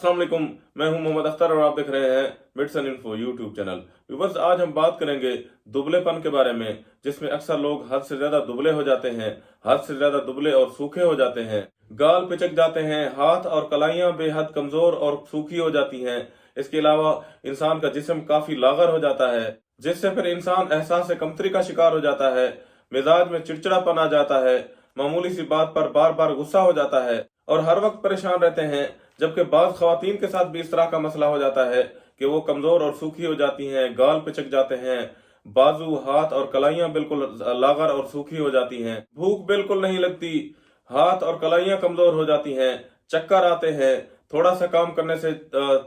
अस्सलाम वालेकुम, मैं हूं मोहम्मद अख्तर और आप देख रहे हैं medicine info YouTube channel. Viewers, आज हम बात करेंगे दुबलेपन के बारे में, जिसमें अक्सर लोग हद से ज्यादा दुबले हो जाते हैं, हद से ज्यादा दुबले और सूखे हो जाते हैं, गाल पिचक जाते हैं, हाथ और कलाइयां बेहद कमजोर और सूखी हो जाती हैं। इसके अलावा इंसान का जिस्म काफी लागर हो जाता है, जिससे फिर इंसान एहसास कमतरी का शिकार हो जाता है, मिजाज में चिड़चिड़ापन आ जाता है, मामूली सी बात पर बार बार गुस्सा हो जाता है और हर वक्त परेशान रहते हैं। जबकि बाज़ ख्वातीन के साथ भी इस तरह का मसला हो जाता है कि वो कमजोर और सूखी हो जाती हैं, गाल पिचक जाते हैं, बाजू, हाथ और कलाइयां बिल्कुल लागर और सूखी हो जाती हैं, भूख बिल्कुल नहीं लगती, हाथ और कलाइयां कमजोर हो जाती हैं, चक्कर आते हैं, थोड़ा सा काम करने से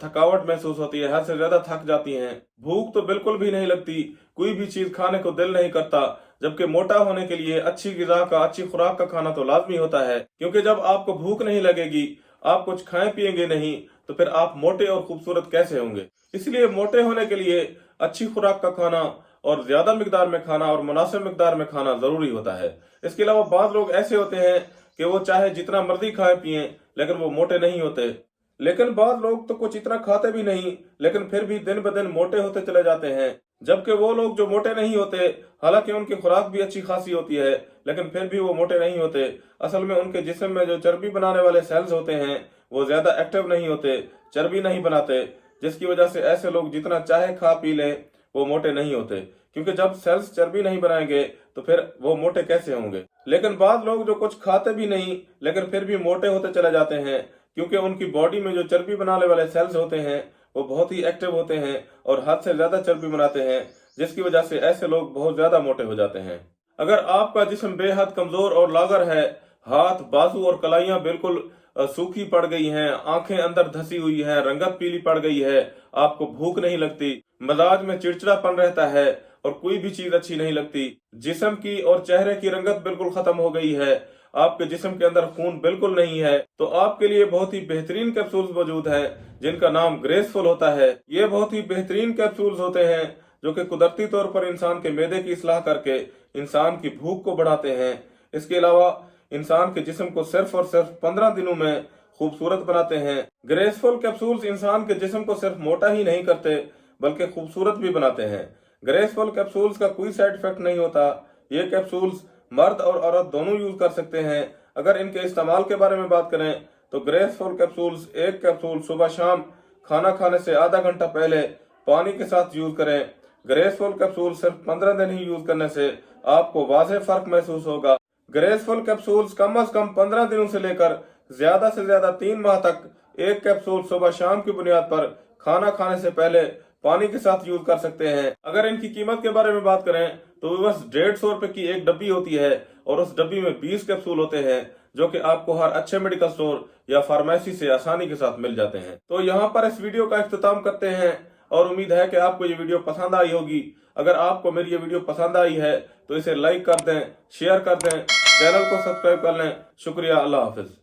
थकावट महसूस होती है, हद से ज्यादा थक जाती हैं, भूख तो बिल्कुल भी नहीं लगती, कोई भी चीज खाने को दिल नहीं करता। जबकि मोटा होने के लिए अच्छी गिजा का, अच्छी खुराक का खाना तो लाजमी होता है, क्योंकि जब आपको भूख नहीं लगेगी, आप कुछ खाएं पिएंगे नहीं, तो फिर आप मोटे और खूबसूरत कैसे होंगे। इसलिए मोटे होने के लिए अच्छी खुराक का खाना और ज्यादा मिकदार में खाना और मुनासिब मिकदार में खाना जरूरी होता है। इसके अलावा बाज़ लोग ऐसे होते हैं कि वो चाहे जितना मर्जी खाएं पिएं, लेकिन वो मोटे नहीं होते। लेकिन बाज़ लोग तो कुछ इतना खाते भी नहीं, लेकिन फिर भी दिन ब दिन मोटे होते चले जाते हैं। जबकि वो लोग जो मोटे नहीं होते, हालांकि उनकी खुराक भी अच्छी खासी होती है, लेकिन फिर भी वो मोटे नहीं होते। असल में उनके जिस्म में जो चर्बी बनाने वाले सेल्स होते हैं वो ज्यादा एक्टिव नहीं होते, चर्बी नहीं बनाते, जिसकी वजह से ऐसे लोग जितना चाहे खा पी लें वो मोटे नहीं होते, क्योंकि जब सेल्स चर्बी नहीं बनाएंगे तो फिर वो मोटे कैसे होंगे। लेकिन बाद लोग जो कुछ खाते भी नहीं लेकिन फिर भी मोटे होते चले जाते हैं, क्योंकि उनकी बॉडी में जो चर्बी बनाने वाले सेल्स होते हैं वो बहुत ही एक्टिव होते हैं और हद से ज्यादा चर्बी बनाते हैं, जिसकी वजह से ऐसे लोग बहुत ज्यादा मोटे हो जाते हैं। अगर आपका जिस्म बेहद कमजोर और लागर है, हाथ, बाजू और कलाइयां बिल्कुल सूखी पड़ गई हैं, आंखें अंदर धसी हुई हैं, रंगत पीली पड़ गई है, आपको भूख नहीं लगती, मिजाज में चिड़चिड़ापन रहता है और कोई भी चीज अच्छी नहीं लगती, जिस्म की और चेहरे की रंगत बिल्कुल खत्म हो गई है, आपके जिस्म के अंदर खून बिल्कुल नहीं है, तो आपके लिए बहुत ही बेहतरीन कैप्सूल्स मौजूद हैं जिनका नाम ग्रेसफुल होता है। ये बहुत ही बेहतरीन कैप्सूल्स होते हैं जो कि कुदरती तौर पर इंसान के मैदे की इस्लाह करके इंसान की भूख को बढ़ाते हैं। इसके अलावा इंसान के जिस्म को सिर्फ और सिर्फ 15 दिनों में खूबसूरत बनाते हैं। ग्रेसफुल कैप्सूल्स इंसान के जिस्म को सिर्फ मोटा ही नहीं करते बल्कि खूबसूरत भी बनाते हैं। ग्रेसफुल कैप्सूल्स का कोई साइड इफेक्ट नहीं होता। ये कैप्सूल्स मर्द और औरत दोनों यूज कर सकते हैं। अगर इनके इस्तेमाल के बारे में बात करें तो ग्रेसफुल कैप्सूल्स, एक कैप्सूल सुबह शाम खाना खाने से आधा घंटा पहले पानी के साथ यूज करें। ग्रेसफुल कैप्सूल सिर्फ 15 दिन ही यूज करने से आपको वाज़ेह फर्क महसूस होगा। ग्रेसफुल कैप्सूल्स कम से कम 15 दिनों से लेकर ज्यादा से ज्यादा 3 माह तक एक कैप्सूल सुबह शाम की बुनियाद पर खाना खाने से पहले पानी के साथ यूज कर सकते हैं। अगर इनकी कीमत के बारे में बात करें तो बस 150 रुपए की एक डब्बी होती है और उस डब्बी में 20 कैप्सूल होते हैं, जो कि आपको हर अच्छे मेडिकल स्टोर या फार्मेसी से आसानी के साथ मिल जाते हैं। तो यहाँ पर इस वीडियो का इख्तिताम करते हैं और उम्मीद है कि आपको ये वीडियो पसंद आई होगी। अगर आपको मेरी ये वीडियो पसंद आई है तो इसे लाइक कर दें, शेयर कर दें, चैनल को सब्सक्राइब कर लें। शुक्रिया, अल्लाह हाफिज।